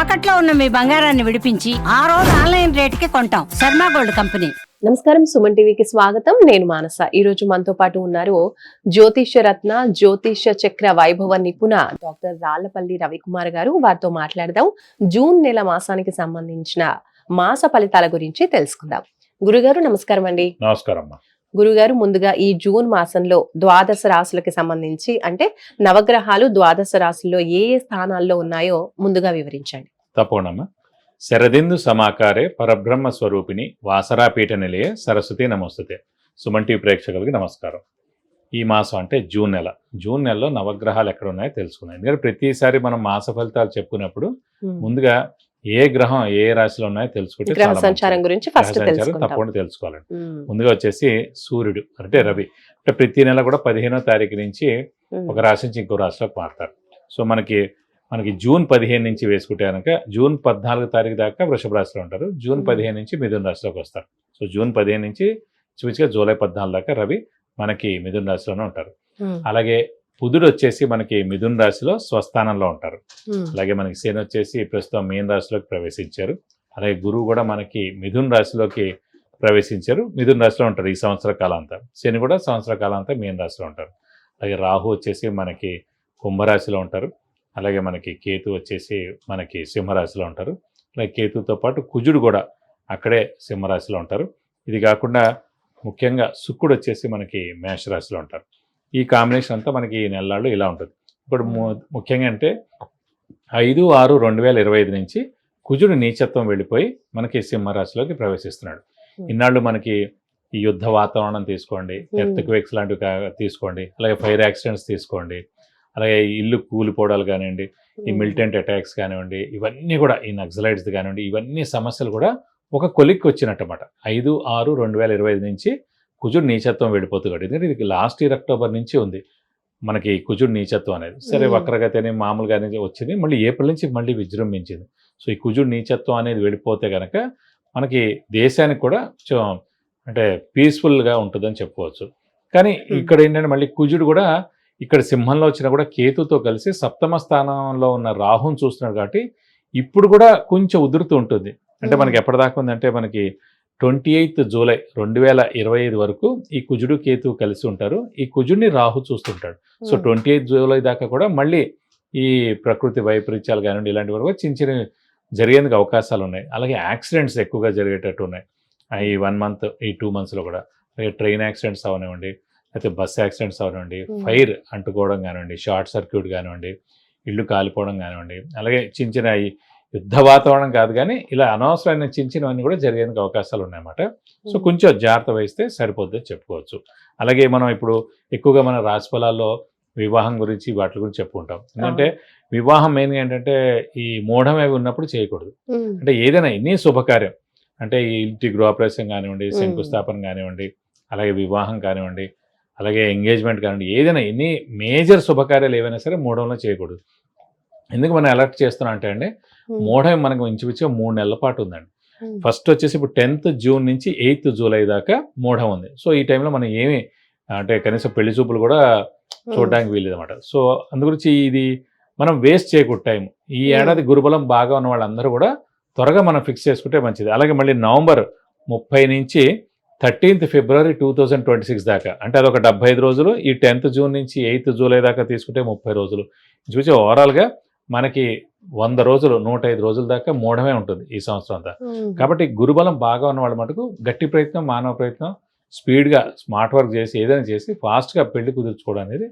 తాకట్లో ఉన్న మీ బంగారాన్ని విడిపించి ఆ రోజు ఆన్లైన్ రేటుకి కొంటాం. Sharma gold company. నమస్కారం, సుమన్ టీవీకి స్వాగతం. నేను మానస. ఈ రోజు మనతో పాటు ఉన్నారు జ్యోతిష్య రత్న, జ్యోతిష్య చక్ర వైభవ నిపుణ డాక్టర్ రాళ్లపల్లి రవికుమార్ గారు. వారితో మాట్లాడదాం. జూన్ నెల మాసానికి సంబంధించిన మాస ఫలితాల గురించి తెలుసుకుందాం. గురుగారు నమస్కారం అండి. నమస్కారం. గురుగారు, ముందుగా ఈ జూన్ మాసంలో ద్వాదశ రాశులకి సంబంధించి, అంటే నవగ్రహాలు ద్వాదశ రాశుల్లో ఏ ఏ స్థానాల్లో ఉన్నాయో ముందుగా వివరించండి. తప్పకుండా. శరదిందు సమాకారే పరబ్రహ్మ స్వరూపిణి వాసరాపీఠ నిలయే సరస్వతి నమస్తుతే. సుమన్ టీవీ ప్రేక్షకులకి నమస్కారం. ఈ మాసం అంటే జూన్ నెల. జూన్ నెలలో నవగ్రహాలు ఎక్కడ ఉన్నాయో తెలుసుకున్నాం. ఎందుకంటే ప్రతిసారి మనం మాస ఫలితాలు చెప్పుకున్నప్పుడు ముందుగా ఏ గ్రహం ఏ రాశిలో ఉన్నాయో తెలుసుకుంటే గ్రహ సంచారం గురించి ఫస్ట్ తప్పకుండా తెలుసుకోవాలండి. ముందుగా వచ్చేసి సూర్యుడు అంటే రవి. అంటే ప్రతి నెల కూడా 15వ తారీఖు నుంచి ఒక రాశి నుంచి ఇంకో రాశిలోకి మారుతారు. సో మనకి జూన్ 15 నుంచి వేసుకుంటే కనుక జూన్ 14 తారీఖు దాకా వృషభ రాశిలో ఉంటారు. జూన్ 15 నుంచి మిథున రాశిలోకి వస్తారు. సో జూన్ 15 నుంచి చూపించగా జూలై 14 దాకా రవి మనకి మిథున రాశిలోనే ఉంటారు. అలాగే బుధుడు వచ్చేసి మనకి మిథున రాశిలో స్వస్థానంలో ఉంటారు. అలాగే మనకి శని వచ్చేసి ప్రస్తుతం మీన రాశిలోకి ప్రవేశించారు. అలాగే గురువు కూడా మనకి మిథున రాశిలోకి ప్రవేశించారు. మిథున రాశిలో ఉంటారు ఈ సంవత్సర కాలాంతా. శని కూడా సంవత్సర కాలాంతా మీన రాశిలో ఉంటారు. అలాగే రాహు వచ్చేసి మనకి కుంభరాశిలో ఉంటారు. అలాగే మనకి కేతు వచ్చేసి మనకి సింహరాశిలో ఉంటారు. అలాగే కేతుతో పాటు కుజుడు కూడా అక్కడే సింహరాశిలో ఉంటారు. ఇది కాకుండా ముఖ్యంగా శుక్రుడు వచ్చేసి మనకి మేషరాశిలో ఉంటారు. ఈ కాంబినేషన్ అంతా మనకి ఈ నెలల్లో ఇలా ఉంటుంది. ఇప్పుడు ముఖ్యంగా అంటే 5/6/2025 నుంచి కుజుడు నీచత్వం వెళ్ళిపోయి మనకి సింహరాశిలోకి ప్రవేశిస్తున్నాడు. ఇన్నాళ్ళు మనకి ఈ యుద్ధ వాతావరణం తీసుకోండి, ఎర్త్క్వేక్స్ లాంటివి తీసుకోండి, అలాగే ఫైర్ యాక్సిడెంట్స్ తీసుకోండి, అలాగే ఇల్లు కూలిపోవడాలు కానివ్వండి, ఈ మిలిటెంట్ అటాక్స్ కానివ్వండి, ఇవన్నీ కూడా ఈ నక్సలైట్స్ కానివ్వండి, ఇవన్నీ సమస్యలు కూడా ఒక కొలిక్కి వచ్చినట్టమాట. 5/6/2025 నుంచి కుజుడు నీచత్వం వెళ్ళిపోతున్నాడు. ఎందుకంటే ఇది లాస్ట్ ఇయర్ అక్టోబర్ నుంచి ఉంది మనకి కుజుడు నీచత్వం అనేది. సరే వక్రగతి అని మామూలుగానే వచ్చింది, మళ్ళీ ఏప్రిల్ నుంచి మళ్ళీ విజృంభించింది. సో ఈ కుజుడు నీచత్వం అనేది వెళ్ళిపోతే కనుక మనకి దేశానికి కూడా అంటే పీస్ఫుల్గా ఉంటుందని చెప్పుకోవచ్చు. కానీ ఇక్కడ ఏంటంటే మళ్ళీ కుజుడు కూడా ఇక్కడ సింహంలో వచ్చినా కూడా కేతుతో కలిసి సప్తమ స్థానంలో ఉన్న రాహుని చూస్తున్నాడు. కాబట్టి ఇప్పుడు కూడా కొంచెం ఉధృతి ఉంటుంది. అంటే మనకి ఎప్పటిదాకా ఉందంటే మనకి 28 జూలై 2025 వరకు ఈ కుజుడు కేతు కలిసి ఉంటారు. ఈ కుజుడిని రాహు చూస్తుంటాడు. సో 28 జూలై దాకా కూడా మళ్ళీ ఈ ప్రకృతి వైపరీత్యాలు కానివ్వండి ఇలాంటి వరకు చిన్న చిన్న జరిగేందుకు అవకాశాలు ఉన్నాయి. అలాగే యాక్సిడెంట్స్ ఎక్కువగా జరిగేటట్టు ఉన్నాయి ఈ 1 మంత్ ఈ 2 మంత్స్లో కూడా. అలాగే ట్రైన్ యాక్సిడెంట్స్ అవనివ్వండి, అయితే బస్ యాక్సిడెంట్స్ అవనివ్వండి, ఫైర్ అంటుకోవడం కానివ్వండి, షార్ట్ సర్క్యూట్ కానివ్వండి, ఇల్లు కాలిపోవడం కానివ్వండి, అలాగే చిన్న చిన్న యుద్ధ వాతావరణం కాదు కానీ ఇలా అనవసరమైన చిన్న చిన్నవన్నీ కూడా జరిగేందుకు అవకాశాలు ఉన్నాయన్నమాట. సో కొంచెం జాగ్రత్త వహిస్తే సరిపోద్దని చెప్పుకోవచ్చు. అలాగే మనం ఇప్పుడు ఎక్కువగా మన రాశి ఫలాల్లో వివాహం గురించి వాటి గురించి చెప్పుకుంటాం. ఎందుకంటే వివాహం మెయిన్గా ఏంటంటే ఈ మూఢం అవి ఉన్నప్పుడు చేయకూడదు. అంటే ఏదైనా ఎన్ని శుభకార్యం అంటే ఈ ఇంటి గృహప్రవేశం కానివ్వండి, శంకుస్థాపన కానివ్వండి, అలాగే వివాహం కానివ్వండి, అలాగే ఎంగేజ్మెంట్ కానివ్వండి, ఏదైనా ఎన్ని మేజర్ శుభకార్యాలు ఏవైనా సరే మూఢంలో చేయకూడదు. ఎందుకు మనం అలర్ట్ చేస్తున్నాం అంటే అండి, మూఢం మనకు ఇంచుమించుగా 3 నెలల పాటు ఉందండి. ఫస్ట్ వచ్చేసి ఇప్పుడు 10th జూన్ నుంచి 8th జూలై దాకా మూఢం ఉంది. సో ఈ టైంలో మనం ఏమి అంటే కనీసం పెళ్లి చూపులు కూడా చూడడానికి వీలేదు అనమాట. సో అందుగురించి ఇది మనం వేస్ట్ చేయకూడదు టైం. ఈ ఏడాది గురుబలం బాగా ఉన్న వాళ్ళందరూ కూడా త్వరగా మనం ఫిక్స్ చేసుకుంటే మంచిది. అలాగే మళ్ళీ నవంబర్ 30 నుంచి 13th ఫిబ్రవరి 2026 దాకా అంటే అదొక 75 రోజులు. ఈ 10th జూన్ నుంచి 8th జూలై దాకా తీసుకుంటే 30 రోజులు. చూసి ఓవరాల్గా మనకి 100 రోజులు 105 రోజుల దాకా మూఢమే ఉంటుంది ఈ సంవత్సరం అంతా. కాబట్టి గురుబలం బాగా ఉన్న వాళ్ళ మటుకు గట్టి ప్రయత్నం, మానవ ప్రయత్నం, స్పీడ్గా స్మార్ట్ వర్క్ చేసి ఏదైనా చేసి ఫాస్ట్గా పెళ్లి కుదుర్చుకోవడం అనేది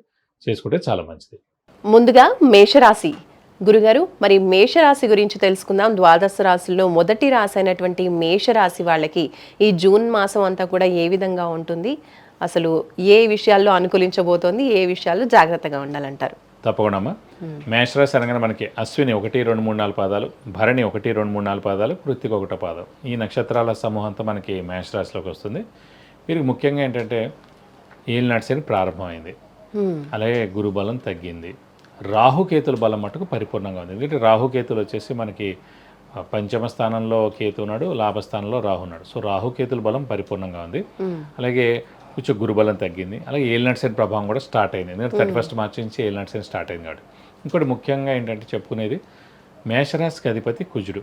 చేసుకుంటే చాలా మంచిది. ముందుగా మేషరాశి గురుగారు, మరి మేషరాశి గురించి తెలుసుకుందాం. ద్వాదశ రాశుల్లో మొదటి రాశి అయినటువంటి మేషరాశి వాళ్ళకి ఈ జూన్ మాసం అంతా కూడా ఏ విధంగా ఉంటుంది, అసలు ఏ విషయాల్లో అనుకూలించబోతోంది, ఏ విషయాల్లో జాగ్రత్తగా ఉండాలంటారు? తప్పకుండా. మేషరాశి అనగానే మనకి అశ్విని 1, 2, 3, 4 పాదాలు, భరణి 1, 2, 3, 4 పాదాలు, కృత్తిక 1 పాదం, ఈ నక్షత్రాల సమూహంతో మనకి మేషరాశిలోకి వస్తుంది. వీరికి ముఖ్యంగా ఏంటంటే ఏలినాటి శని ప్రారంభమైంది, అలాగే గురుబలం తగ్గింది, రాహుకేతుల బలం మటుకు పరిపూర్ణంగా ఉంది. ఎందుకంటే రాహుకేతులు వచ్చేసి మనకి పంచమ స్థానంలో కేతు ఉన్నాడు, లాభస్థానంలో రాహు ఉన్నాడు. సో రాహుకేతుల బలం పరిపూర్ణంగా ఉంది. అలాగే కొంచెం గురుబలం తగ్గింది. అలాగే ఏలినాటి శని ప్రభావం కూడా స్టార్ట్ అయింది. ఎందుకంటే 31st మార్చి నుంచి ఏలినాటి శని స్టార్ట్ అయింది కాబట్టి. ఇంకోటి ముఖ్యంగా ఏంటంటే చెప్పుకునేది మేషరాశికి అధిపతి కుజుడు,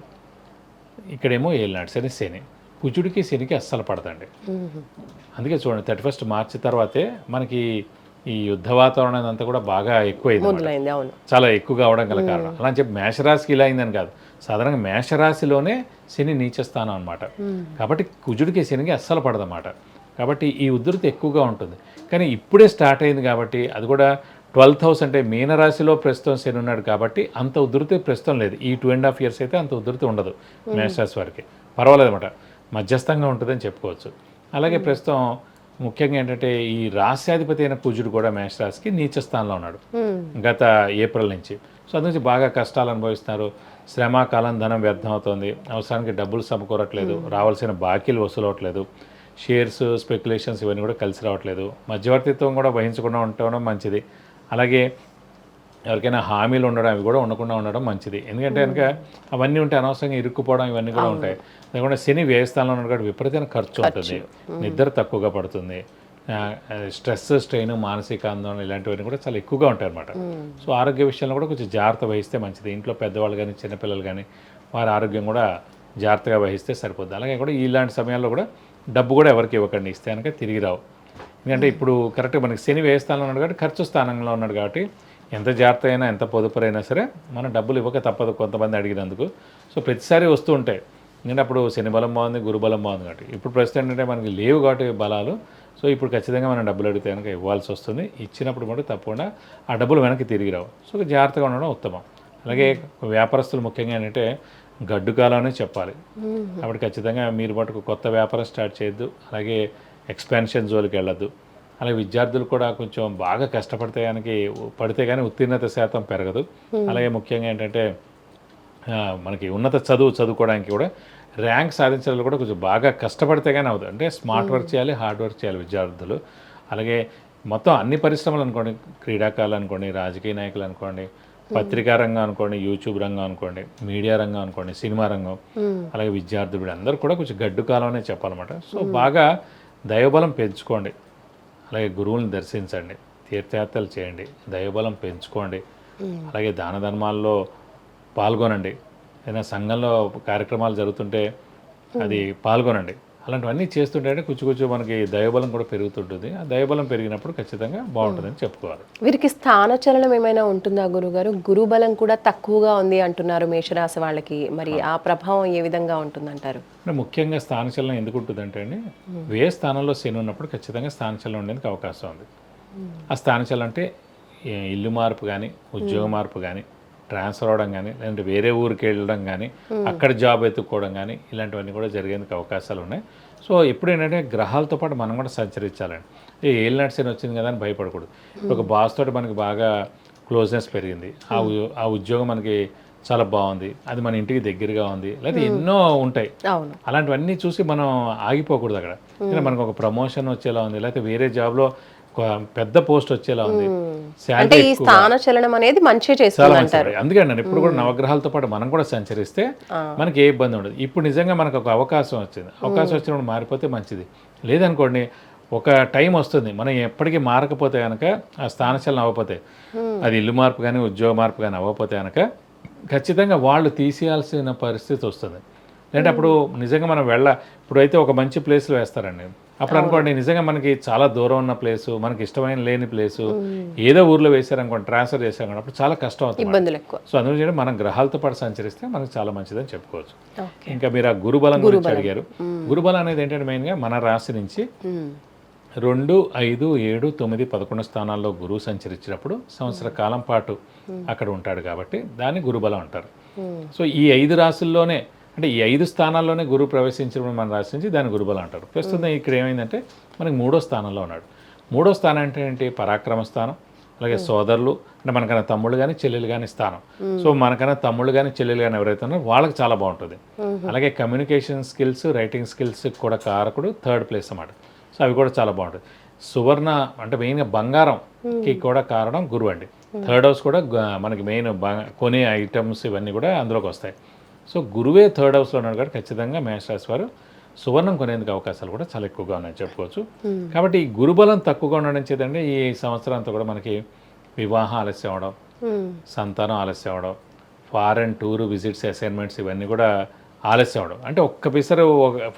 ఇక్కడేమో ఏలినాడు శని. కుజుడికి శనికి అస్సలు పడదండి. అందుకే చూడండి 31 మార్చి తర్వాతే మనకి ఈ యుద్ధ వాతావరణం అంతా కూడా బాగా ఎక్కువైంది, మొదలైంది. అవును. చాలా ఎక్కువగా అవడం గల కారణం. అలా అని చెప్పి మేషరాశికి ఇలా అయిందని కాదు, సాధారణంగా మేషరాశిలోనే శని నీచస్థానం అనమాట. కాబట్టి కుజుడికి శనికి అస్సలు పడదన్నమాట. కాబట్టి ఈ ఉధృతి ఎక్కువగా ఉంటుంది. కానీ ఇప్పుడే స్టార్ట్ అయింది కాబట్టి, అది కూడా 12th హౌస్ అంటే మీనరాశిలో ప్రస్తుతం శని ఉన్నాడు కాబట్టి అంత ఉధృతి ప్రస్తుతం లేదు. ఈ 2.5 years అయితే అంత ఉధృతి ఉండదు మేషరాశి వారికి, పర్వాలేదు అనమాట, మధ్యస్థంగా ఉంటుందని చెప్పుకోవచ్చు. అలాగే ప్రస్తుతం ముఖ్యంగా ఏంటంటే ఈ రాశ్యాధిపతి అయిన కుజుడు కూడా మేషరాశికి నీచ స్థానంలో ఉన్నాడు గత ఏప్రిల్ నుంచి. సో అందుకని బాగా కష్టాలు అనుభవిస్తున్నారు. శ్రమ, కాలం, ధనం వ్యర్థం అవుతుంది. అవసరానికి డబ్బులు సమకూరట్లేదు, రావాల్సిన బాకీలు వసూలు అవ్వట్లేదు, షేర్స్, స్పెక్యులేషన్స్ ఇవన్నీ కూడా కలిసి రావట్లేదు. మధ్యవర్తిత్వం కూడా వహించకుండా ఉండడం మంచిది. అలాగే ఎవరికైనా హామీలు ఉండడం అవి కూడా ఉండకుండా ఉండడం మంచిది. ఎందుకంటే కనుక అవన్నీ ఉంటే అనవసరంగా ఇరుక్కుపోవడం ఇవన్నీ కూడా ఉంటాయి. లేకుండా శని వ్యయస్థానంలో ఉన్నాడు కాబట్టి విపరీతమైన ఖర్చు ఉంటుంది, నిద్ర తక్కువగా పడుతుంది, స్ట్రెస్, స్ట్రెయిన్, మానసిక ఆందోళన ఇలాంటివన్నీ కూడా చాలా ఎక్కువగా ఉంటాయి అన్నమాట. సో ఆరోగ్య విషయంలో కూడా కొంచెం జాగ్రత్త వహిస్తే మంచిది. ఇంట్లో పెద్దవాళ్ళు కానీ చిన్నపిల్లలు కానీ వారి ఆరోగ్యం కూడా జాగ్రత్తగా వహిస్తే సరిపోద్ది. అలాగే కూడా ఇలాంటి సమయాల్లో కూడా డబ్బు కూడా ఎవరికి ఇవ్వకండి, ఇస్తే కనుక తిరిగి రావు. ఎందుకంటే ఇప్పుడు కరెక్ట్గా మనకి శని వ్యయస్థానంలో ఉన్నాడు కాబట్టి ఖర్చు స్థానంలో ఉన్నాడు కాబట్టి ఎంత జాగ్రత్త అయినా ఎంత పొదుపురైనా సరే మనం డబ్బులు ఇవ్వక తప్పదు కొంతమంది అడిగినందుకు. సో ప్రతిసారి వస్తూ ఉంటాయి. ఎందుకంటే అప్పుడు శని బలం బాగుంది, గురు బలం బాగుంది కాబట్టి. ఇప్పుడు ప్రస్తుతం ఏంటంటే మనకి లేవు కాబట్టి బలాలు. సో ఇప్పుడు ఖచ్చితంగా మనం డబ్బులు అడిగితే కనుక ఇవ్వాల్సి వస్తుంది. ఇచ్చినప్పుడు కూడా తప్పకుండా ఆ డబ్బులు వెనక్కి తిరిగి రావు. సో జాగ్రత్తగా ఉండడం ఉత్తమం. అలాగే వ్యాపారస్తులు ముఖ్యంగా ఏంటంటే గడ్డు కాలం అనే చెప్పాలి. కాబట్టి ఖచ్చితంగా మీరు మటుకు కొత్త వ్యాపారం స్టార్ట్ చేయొద్దు. అలాగే ఎక్స్పాన్షన్ జోలికి వెళ్ళొద్దు. అలాగే విద్యార్థులు కూడా కొంచెం బాగా పడితే కానీ ఉత్తీర్ణత శాతం పెరగదు. అలాగే ముఖ్యంగా ఏంటంటే మనకి ఉన్నత చదువుకోవడానికి కూడా ర్యాంక్ సాధించడానికి కూడా కొంచెం బాగా కష్టపడితే కానీ అవుతుంది. అంటే స్మార్ట్ వర్క్ చేయాలి, హార్డ్ వర్క్ చేయాలి విద్యార్థులు. అలాగే మొత్తం అన్ని పరిశ్రమలు అనుకోండి, క్రీడాకారులు అనుకోండి, రాజకీయ నాయకులు అనుకోండి, పత్రికా రంగం అనుకోండి, యూట్యూబ్ రంగం అనుకోండి, మీడియా రంగం అనుకోండి, సినిమా రంగం, అలాగే విద్యార్థులు అందరూ కూడా కొంచెం గడ్డు కాలం అనే చెప్పాలన్నమాట. సో బాగా దైవబలం పెంచుకోండి. అలాగే గురువులను దర్శించండి, తీర్థయాత్రలు చేయండి, దైవబలం పెంచుకోండి. అలాగే దాన ధర్మాల్లో పాల్గొనండి. ఏదైనా సంఘంలో కార్యక్రమాలు జరుగుతుంటే అది పాల్గొనండి. అలాంటివన్నీ చేస్తుంటే కొంచెం మనకి దైవబలం కూడా పెరుగుతుంటుంది. ఆ దైవబలం పెరిగినప్పుడు ఖచ్చితంగా బాగుంటుందని చెప్పుకోవాలి. వీరికి స్థానచలనం ఏమైనా ఉంటుందా గురుగారు? గురుబలం కూడా తక్కువగా ఉంది అంటున్నారు మేషరాశి వాళ్ళకి. మరి ఆ ప్రభావం ఏ విధంగా ఉంటుందంటారు? ముఖ్యంగా స్థానచలనం ఎందుకు ఉంటుందంటే అండి, వ్యయ స్థానంలో శని ఉన్నప్పుడు ఖచ్చితంగా స్థానచలనం ఉండేందుకు అవకాశం ఉంది. ఆ స్థానచలనం అంటే ఇల్లు మార్పు కానీ, ఉద్యోగ మార్పు కానీ, ట్రాన్స్ఫర్ అవ్వడం కానీ, లేదంటే వేరే ఊరికి వెళ్ళడం కానీ, అక్కడ జాబ్ ఎత్తుక్కోవడం కానీ, ఇలాంటివన్నీ కూడా జరిగేందుకు అవకాశాలు ఉన్నాయి. సో ఎప్పుడు ఏంటంటే గ్రహాలతో పాటు మనం కూడా సంచరించాలండి. ఏలినాటి శని వచ్చింది కదా అని భయపడకూడదు. ఇప్పుడు ఒక బాస్ తోటి మనకి బాగా క్లోజ్నెస్ పెరిగింది, ఆ ఉద్యోగం మనకి చాలా బాగుంది, అది మన ఇంటికి దగ్గరగా ఉంది, లేదా ఎన్నో ఉంటాయి. అలాంటివన్నీ చూసి మనం ఆగిపోకూడదు అక్కడ. మనకు ఒక ప్రమోషన్ వచ్చేలా ఉంది, లేకపోతే వేరే జాబ్లో పెద్ద పోస్ట్ వచ్చేలా ఉంది, అంటే ఈ స్థాన చలనం అనేది మంచి చేస్తుంది అంటారు. అందుకే అండి ఇప్పుడు కూడా నవగ్రహాలతో పాటు మనం కూడా సంచరిస్తే మనకి ఏ ఇబ్బంది ఉండదు. ఇప్పుడు నిజంగా మనకు ఒక అవకాశం వచ్చింది, అవకాశం వచ్చినప్పుడు మారిపోతే మంచిది. లేదనుకోండి ఒక టైం వస్తుంది మనం ఎప్పటికీ మారకపోతే కనుక, ఆ స్థానచలనం అవ్వకపోతే, అది ఇల్లు మార్పు కానీ ఉద్యోగ మార్పు కానీ అవ్వకపోతే కనుక ఖచ్చితంగా వాళ్ళు తీసేయాల్సిన పరిస్థితి వస్తుంది. లేదంటే అప్పుడు నిజంగా మనం ఇప్పుడైతే ఒక మంచి ప్లేస్లో వేస్తారండి, అప్పుడు అనుకోండి నిజంగా మనకి చాలా దూరం ఉన్న ప్లేసు, మనకి ఇష్టమైన లేని ప్లేసు ఏదో ఊర్లో వేసారనుకోండి, ట్రాన్స్ఫర్ చేశారనుకోండి, అప్పుడు చాలా కష్టం అవుతుంది. సో అందుకని మనం గ్రహాలతో పాటు సంచరిస్తే మనకు చాలా మంచిదని చెప్పుకోవచ్చు. ఇంకా మీరు ఆ గురుబలం గురించి అడిగారు. గురుబలం అనేది ఏంటంటే మెయిన్గా మన రాశి నుంచి 2, 5, 7, 9, 11 స్థానాల్లో గురువు సంచరించినప్పుడు సంవత్సర కాలం పాటు అక్కడ ఉంటాడు కాబట్టి దాన్ని గురుబలం అంటారు. సో ఈ 5 రాశుల్లోనే, అంటే ఈ 5 స్థానాల్లోనే గురువు ప్రవేశించినప్పుడు మన రాశి నుంచి దాన్ని గురుబలం అంటారు. ప్రస్తుతం ఇక్కడ ఏమైందంటే మనకి 3వ స్థానంలో ఉన్నాడు. 3వ స్థానం అంటే ఏంటి? పరాక్రమ స్థానం. అలాగే సోదరులు, అంటే మనకన్నా తమ్ముళ్ళు కానీ చెల్లెలు కానీ స్థానం. సో మనకన్నా తమ్ముళ్ళు కానీ చెల్లెలు కానీ ఎవరైతే ఉన్నారో వాళ్ళకి చాలా బాగుంటుంది. అలాగే కమ్యూనికేషన్ స్కిల్స్, రైటింగ్ స్కిల్స్ కూడా కారకుడు 3rd ప్లేస్ అన్నమాట. సో అవి కూడా చాలా బాగుంటుంది. సువర్ణ అంటే మెయిన్గా బంగారంకి కూడా కారణం గురువు అండి. 3rd హౌస్ కూడా మనకి మెయిన్ కొనే ఐటమ్స్ ఇవన్నీ కూడా అందులోకి వస్తాయి. సో గురువే 3rd హౌస్లో ఉన్నాడు కాబట్టి ఖచ్చితంగా మేషరాశి వారు సువర్ణం కొనేందుకు అవకాశాలు కూడా చాలా ఎక్కువగా ఉన్నాయని చెప్పుకోవచ్చు. కాబట్టి ఈ గురుబలం తక్కువగా ఉండడం చేతండి ఈ సంవత్సరం అంతా కూడా మనకి వివాహం ఆలస్యం అవడం, సంతానం ఆలస్యం అవడం, ఫారెన్ టూరు విజిట్స్ అసైన్మెంట్స్ ఇవన్నీ కూడా ఆలస్యం అవడం. అంటే ఒక్క పిసరు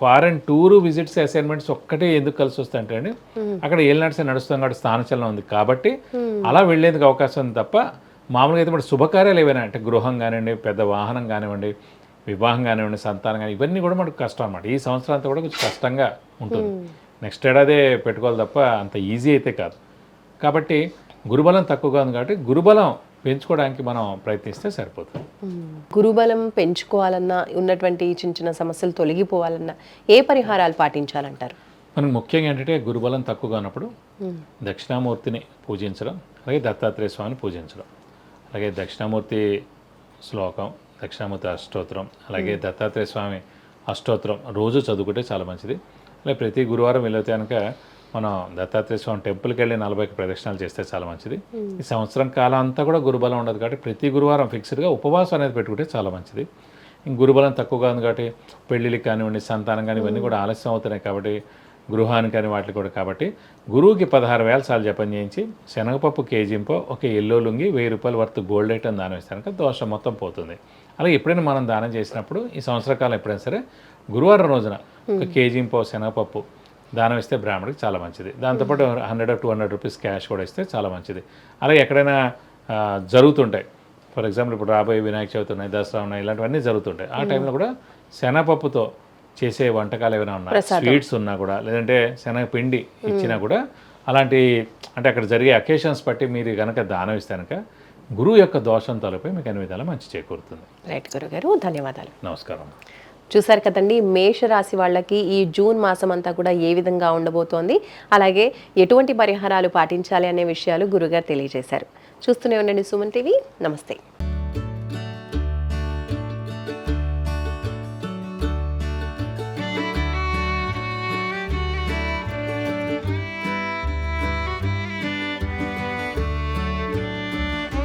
ఫారెన్ టూరు విజిట్స్ అసైన్మెంట్స్ ఒక్కటే ఎందుకు కలిసి వస్తాయంటే అండి, అక్కడ ఏలినాడ్సే నడుస్తాం కాబట్టి స్థానచలనం ఉంది కాబట్టి అలా వెళ్ళేందుకు అవకాశం ఉంది తప్ప మామూలుగా అయితే ఇప్పుడు శుభకార్యాలు ఏవైనా అంటే గృహం కానివ్వండి, పెద్ద వాహనం కానివ్వండి, వివాహం కానివ్వండి, సంతానం కానీ ఇవన్నీ కూడా మనకు కష్టం అన్నమాట. ఈ సంవత్సరం అంతా కూడా కొంచెం కష్టంగా ఉంటుంది. నెక్స్ట్ ఏడాదే పెట్టుకోవాలి తప్ప అంత ఈజీ అయితే కాదు. కాబట్టి గురుబలం తక్కువగా ఉంది కాబట్టి గురుబలం పెంచుకోవడానికి మనం ప్రయత్నిస్తే సరిపోతుంది. గురుబలం పెంచుకోవాలన్నా, ఉన్నటువంటి చిన్న చిన్న సమస్యలు తొలగిపోవాలన్నా ఏ పరిహారాలు పాటించాలంటారు? మనకు ముఖ్యంగా ఏంటంటే గురుబలం తక్కువగా ఉన్నప్పుడు దక్షిణామూర్తిని పూజించడం, అలాగే దత్తాత్రేయ స్వామిని పూజించడం, అలాగే దక్షిణామూర్తి శ్లోకం, దక్షిణామూర్తి అష్టోత్తరం, అలాగే దత్తాత్రేయ స్వామి అష్టోత్తరం రోజు చదువుకుంటే చాలా మంచిది. అలాగే ప్రతి గురువారం వెళ్ళితే కనుక మనం దత్తాత్రేయ స్వామి టెంపుల్కి వెళ్ళి 40 ప్రదక్షిణాలు చేస్తే చాలా మంచిది. ఈ సంవత్సరం కాలం అంతా కూడా గురుబలం ఉండదు కాబట్టి ప్రతి గురువారం ఫిక్స్డ్గా ఉపవాసం అనేది పెట్టుకుంటే చాలా మంచిది. ఇంక గురుబలం తక్కువగా ఉంది కాబట్టి పెళ్ళిళ్ళకి కానివ్వండి, సంతానం కానీ ఇవన్నీ కూడా ఆలస్యం అవుతున్నాయి కాబట్టి గృహానికి కానీ వాటికి కూడా కాబట్టి గురువుకి 16,000 సార్లు జపం చేయించి శనగపప్పు కేజీంపో ఒక ఎల్లో లుంగి 1,000 రూపాయల వర్త్ గోల్డ్ ఐటమ్ దానం ఇస్తాను దోషం మొత్తం పోతుంది. అలాగే ఎప్పుడైనా మనం దానం చేసినప్పుడు ఈ సంవత్సర కాలం ఎప్పుడైనా సరే గురువారం రోజున ఒక కేజీంపో శనగపప్పు దానం ఇస్తే బ్రాహ్మడికి చాలా మంచిది. దాంతోపాటు 100-200 రూపీస్ క్యాష్ కూడా ఇస్తే చాలా మంచిది. అలాగే ఎక్కడైనా జరుగుతుంటాయి, ఫర్ ఎగ్జాంపుల్ ఇప్పుడు రాబోయే వినాయక చవితి ఉన్నాయి, దసరా ఉన్నాయి, ఇలాంటివన్నీ జరుగుతుంటాయి. ఆ టైంలో కూడా శనగపప్పుతో చేసే వంటకాలు ఏమైనా ఉన్నా, స్వీట్స్ ఉన్నా కూడా, లేదంటే శనగపిండి ఇచ్చినా కూడా అలాంటి అంటే అక్కడ జరిగే అకేషన్స్ బట్టి మీరు కనుక దానం ఇస్తే కనుక గురువు యొక్క దోషం తలపై మీకు అన్ని విధాలా మంచి చేకూరుతుంది. రైట్ గురుగారు, ధన్యవాదాలు. నమస్కారం. చూసారు కదండి, మేషరాశి వాళ్ళకి ఈ జూన్ మాసం అంతా కూడా ఏ విధంగా ఉండబోతోంది, అలాగే ఎటువంటి పరిహారాలు పాటించాలి అనే విషయాలు గురుగారు తెలియజేశారు. చూస్తూనే ఉండండి సుమన్ టీవీ. నమస్తే.